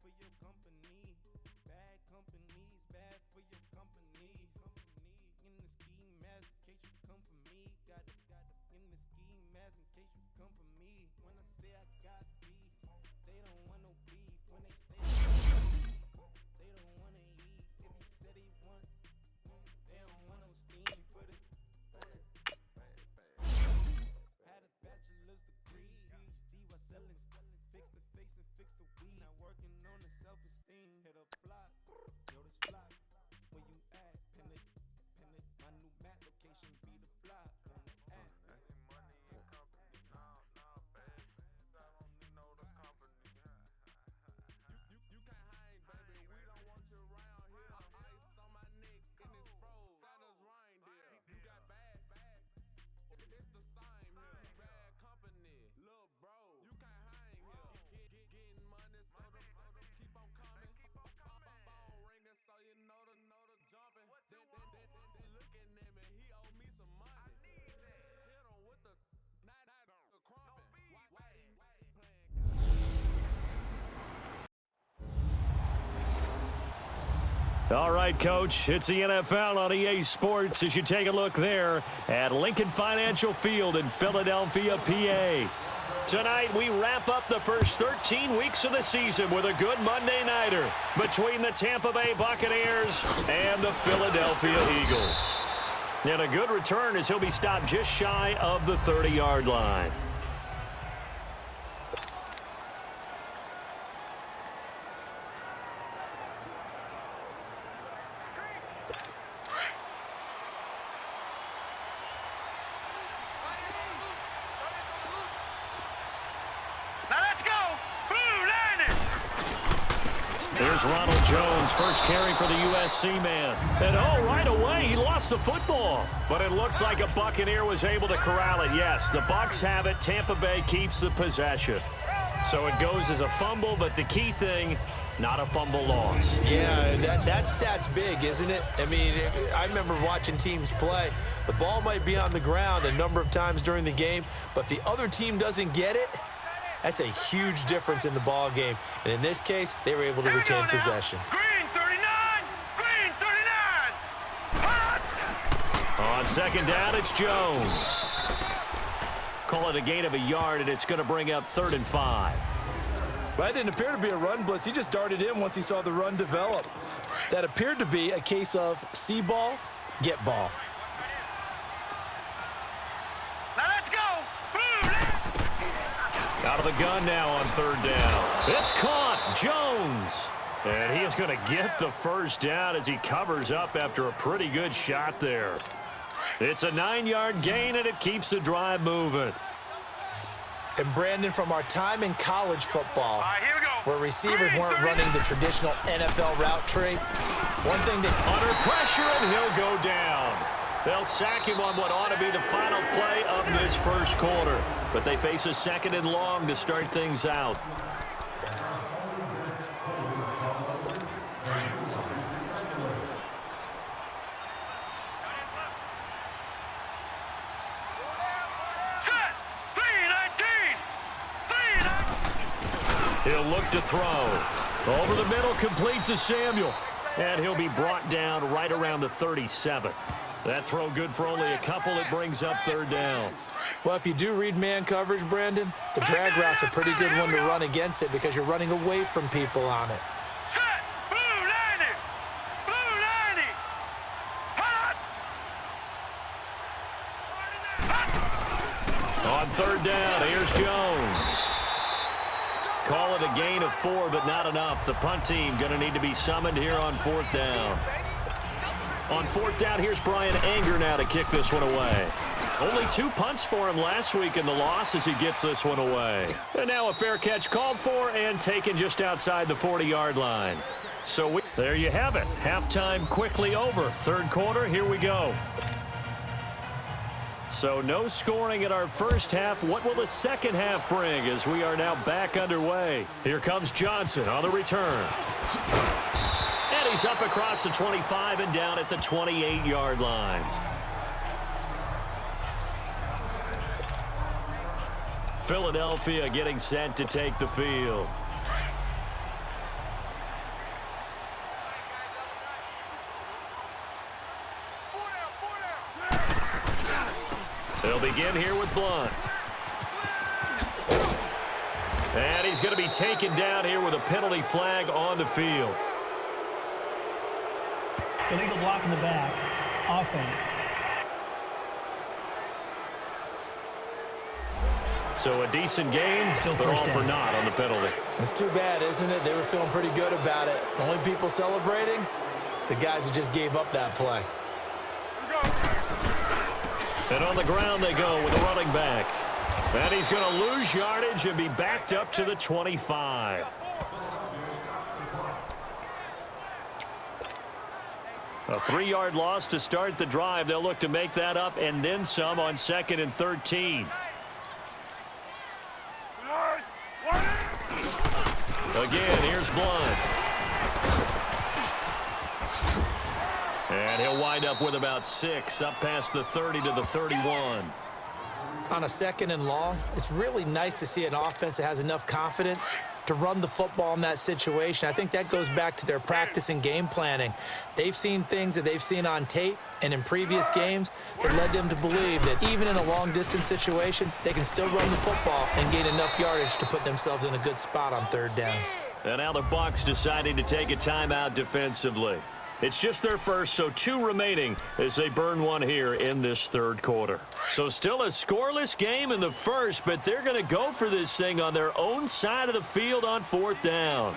for your company. Bad companies, bad for your company. In the ski mask, in case you come for me. Got in the ski mask, in case you come for me. When I say I got beef, they don't want no beef. When they say they don't want to eat. If he said he want, they don't want no steam. Put it. Had a bachelor's degree, PhD while selling. Fix the face and fix the weed. Now working on the self-esteem. Hit a block, yo this block. When you at, pin it. My new mat location be the block on the app. You can't hang, baby. We don't want you around here. Ice on my neck in this froze. Santa's reindeer. You got bad. It's the same here. Bad company, little bro. You can't hang here. Getting money, so the keep on coming. Phone ringing, so you know the jumping. They looking at me. He owe me some money. Hit him with the night crumping. Why he playing? All right, Coach, it's the NFL on EA Sports as you take a look there at Lincoln Financial Field in Philadelphia, PA. Tonight, we wrap up the first 13 weeks of the season with a good Monday nighter between the Tampa Bay Buccaneers and the Philadelphia Eagles. And a good return as he'll be stopped just shy of the 30-yard line. Here's Ronald Jones, first carry for the USC man. And right away, he lost the football. But it looks like a Buccaneer was able to corral it. Yes, the Bucs have it. Tampa Bay keeps the possession. So it goes as a fumble, but the key thing, not a fumble lost. Yeah, that stat's big, isn't it? I mean, I remember watching teams play. The ball might be on the ground a number of times during the game, but the other team doesn't get it. That's a huge difference in the ball game. And in this case, they were able to retain possession. Green 39! Green 39! On second down, it's Jones. Call it a gain of a yard, and it's going to bring up 3rd and 5. That didn't appear to be a run blitz. He just darted in once he saw the run develop. That appeared to be a case of see ball, get ball. Now let's go! Out of the gun now on 3rd down. It's caught. Jones. And he is going to get the first down as he covers up after a pretty good shot there. It's a 9-yard gain, and it keeps the drive moving. And Brandon, from our time in college football, Here we go. where receivers weren't running the traditional NFL route tree, one thing that Under pressure, and he'll go down. They'll sack him on what ought to be the final play of this first quarter. But they face a 2nd and long to start things out. Set! 3-19! 3-19! He'll look to throw. Over the middle, complete to Samuel. And he'll be brought down right around the 37. That throw good for only a couple. It brings up 3rd down. Well, if you do read man coverage, Brandon, the drag route's a pretty good one to run against it because you're running away from people on it. Set! Blue 90! Blue 90! Hot! On 3rd down, here's Jones. Call it a gain of 4, but not enough. The punt team going to need to be summoned here on 4th down. On 4th down, here's Brian Anger now to kick this one away. Only 2 punts for him last week in the loss as he gets this one away. And now a fair catch called for and taken just outside the 40-yard line. So there you have it. Halftime quickly over. 3rd quarter, here we go. So no scoring in our first half. What will the second half bring as we are now back underway? Here comes Johnson on the return. And he's up across the 25 and down at the 28-yard line. Philadelphia getting set to take the field. They'll begin here with Blunt. And he's going to be taken down here with a penalty flag on the field. Illegal block in the back. Offense. So a decent game, Still but all first for down. naught on the penalty. It's too bad, isn't it? They were feeling pretty good about it. The only people celebrating, the guys who just gave up that play. And on the ground they go with the running back. And he's going to lose yardage and be backed up to the 25. A 3-yard loss to start the drive. They'll look to make that up and then some on 2nd and 13. Again, here's Blunt. And he'll wind up with about 6, up past the 30 to the 31. On a 2nd and long, it's really nice to see an offense that has enough confidence to run the football in that situation. I think that goes back to their practice and game planning. They've seen things that they've seen on tape and in previous games that led them to believe that even in a long-distance situation, they can still run the football and gain enough yardage to put themselves in a good spot on 3rd down. And now the Bucs deciding to take a timeout defensively. It's just their first, so 2 remaining as they burn one here in this 3rd quarter. So still a scoreless game in the first, but they're going to go for this thing on their own side of the field on 4th down.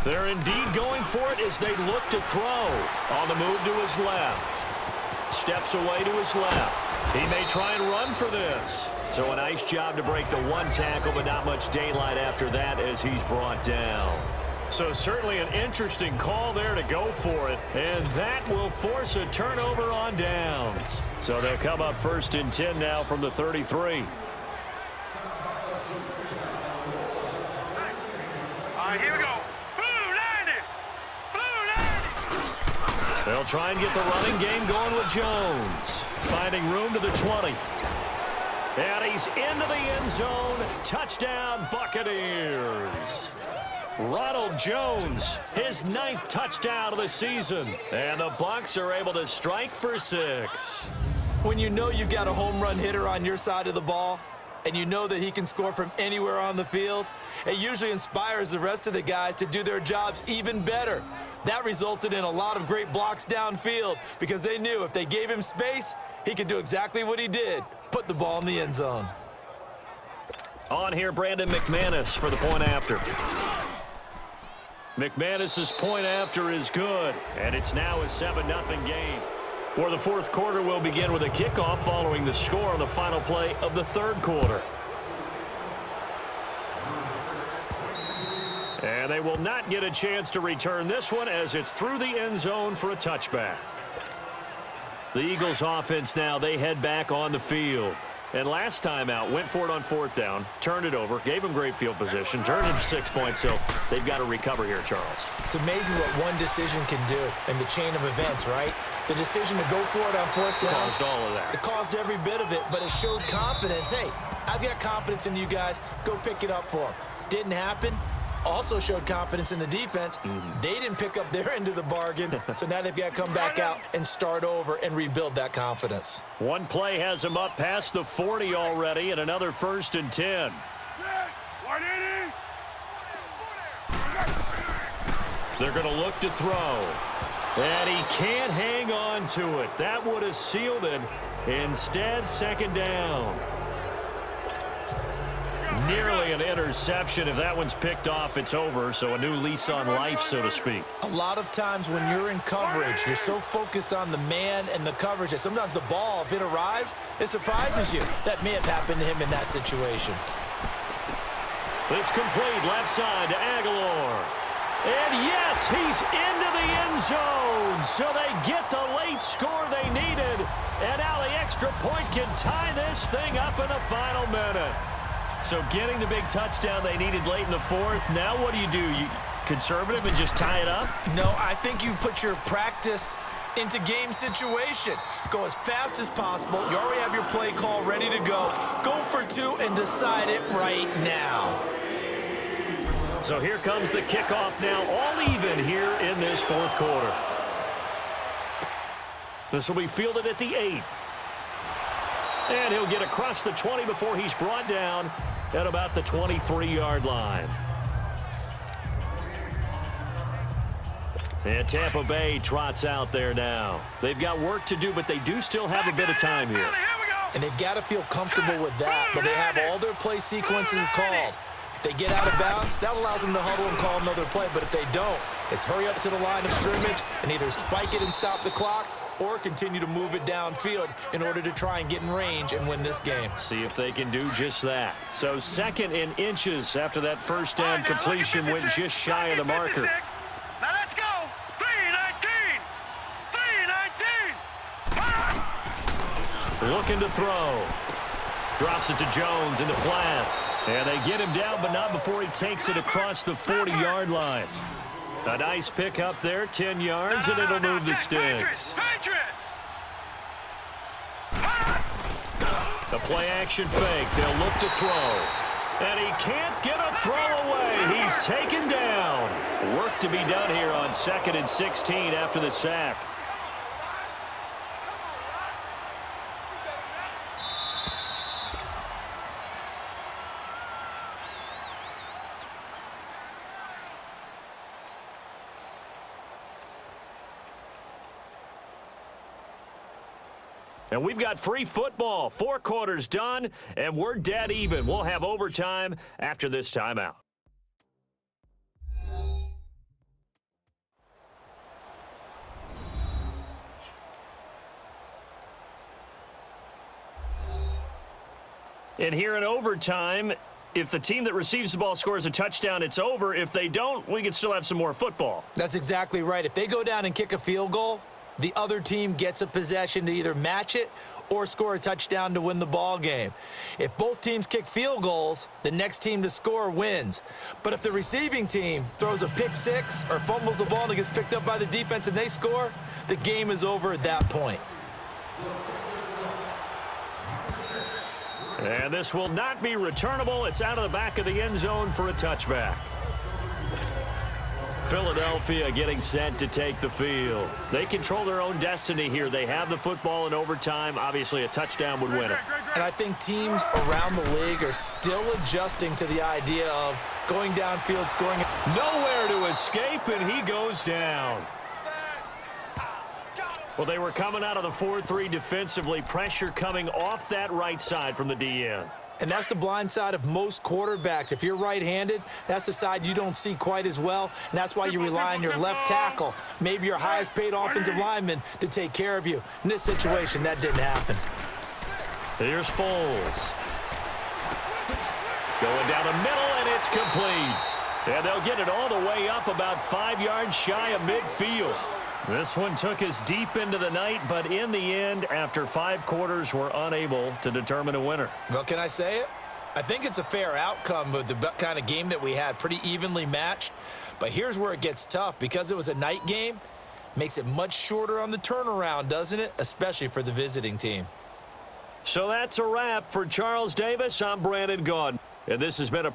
They're indeed going for it as they look to throw. On the move to his left. Steps away to his left. He may try and run for this. So a nice job to break the 1 tackle, but not much daylight after that as he's brought down. So certainly an interesting call there to go for it, and that will force a turnover on downs. So they'll come up 1st and 10 now from the 33. All right, here we go. Blue 90! Blue 90! They'll try and get the running game going with Jones. Finding room to the 20. And he's into the end zone. Touchdown, Buccaneers. Ronald Jones, his 9th touchdown of the season. And the Bucs are able to strike for 6. When you know you've got a home run hitter on your side of the ball, and you know that he can score from anywhere on the field, it usually inspires the rest of the guys to do their jobs even better. That resulted in a lot of great blocks downfield because they knew if they gave him space, he could do exactly what he did, put the ball in the end zone. On here, Brandon McManus for the point after. McManus's point after is good, and it's now a 7-0 game. Where the 4th quarter will begin with a kickoff following the score on the final play of the 3rd quarter. And they will not get a chance to return this one as it's through the end zone for a touchback. The Eagles offense now, they head back on the field. And last time out, went for it on 4th down, turned it over, gave them great field position, turned it to 6 points, so they've got to recover here, Charles. It's amazing what one decision can do in the chain of events, right? The decision to go for it on 4th down. Caused all of that. It caused every bit of it, but it showed confidence. Hey, I've got confidence in you guys. Go pick it up for them. Didn't happen. Also showed confidence in the defense. They didn't pick up their end of the bargain, so now they've got to come back out and start over and rebuild that confidence. One play has them up past the 40 already, and another 1st and 10. They're going to look to throw. And he can't hang on to it. That would have sealed it. Instead, 2nd down. Nearly an interception. If that one's picked off, it's over. So a new lease on life, so to speak. A lot of times when you're in coverage, you're so focused on the man and the coverage that sometimes the ball, if it arrives, it surprises you. That may have happened to him in that situation. It's complete left side to Aguilar. And yes, he's into the end zone. So they get the late score they needed. And now the extra point can tie this thing up in the final minute. So getting the big touchdown they needed late in the 4th. Now what do? You conservative and just tie it up? No, I think you put your practice into game situation. Go as fast as possible. You already have your play call ready to go. Go for 2 and decide it right now. So here comes the kickoff now, all even here in this 4th quarter. This will be fielded at the 8. And he'll get across the 20 before he's brought down at about the 23-yard line. And Tampa Bay trots out there now. They've got work to do, but they do still have a bit of time here. And they've got to feel comfortable with that, but they have all their play sequences called. If they get out of bounds, that allows them to huddle and call another play, but if they don't, it's hurry up to the line of scrimmage and either spike it and stop the clock or continue to move it downfield in order to try and get in range and win this game. See if they can do just that. So 2nd and inches after that first down completion went just shy of the marker. Now let's go. 3-19. 3-19. Looking to throw. Drops it to Jones in the flat. And they get him down, but not before he takes it across the 40-yard line. A nice pick up there, 10 yards, and it'll move the sticks. The play-action fake. They'll look to throw. And he can't get a throw away. He's taken down. Work to be done here on 2nd and 16 after the sack. And we've got free football. 4 quarters done, and we're dead even. We'll have overtime after this timeout. And here in overtime, if the team that receives the ball scores a touchdown, it's over. If they don't, we can still have some more football. That's exactly right. If they go down and kick a field goal, the other team gets a possession to either match it or score a touchdown to win the ball game. If both teams kick field goals, the next team to score wins. But if the receiving team throws a pick six or fumbles the ball and it gets picked up by the defense and they score, the game is over at that point. And this will not be returnable. It's out of the back of the end zone for a touchback. Philadelphia getting set to take the field. They control their own destiny here. They have the football in overtime. Obviously, a touchdown would win it. And I think teams around the league are still adjusting to the idea of going downfield, scoring. Nowhere to escape, and he goes down. Well, they were coming out of the 4-3 defensively. Pressure coming off that right side from the DN. And that's the blind side of most quarterbacks. If you're right-handed, that's the side you don't see quite as well, and that's why you rely on your left tackle, maybe your highest-paid offensive lineman, to take care of you. In this situation, that didn't happen. Here's Foles. Going down the middle, and it's complete. And they'll get it all the way up about 5 yards shy of midfield. This one took us deep into the night, but in the end, after 5 quarters, we're unable to determine a winner. Well, can I say it? I think it's a fair outcome of the kind of game that we had, pretty evenly matched. But here's where it gets tough. Because it was a night game, makes it much shorter on the turnaround, doesn't it? Especially for the visiting team. So that's a wrap for Charles Davis. I'm Brandon Gaudin, and this has been a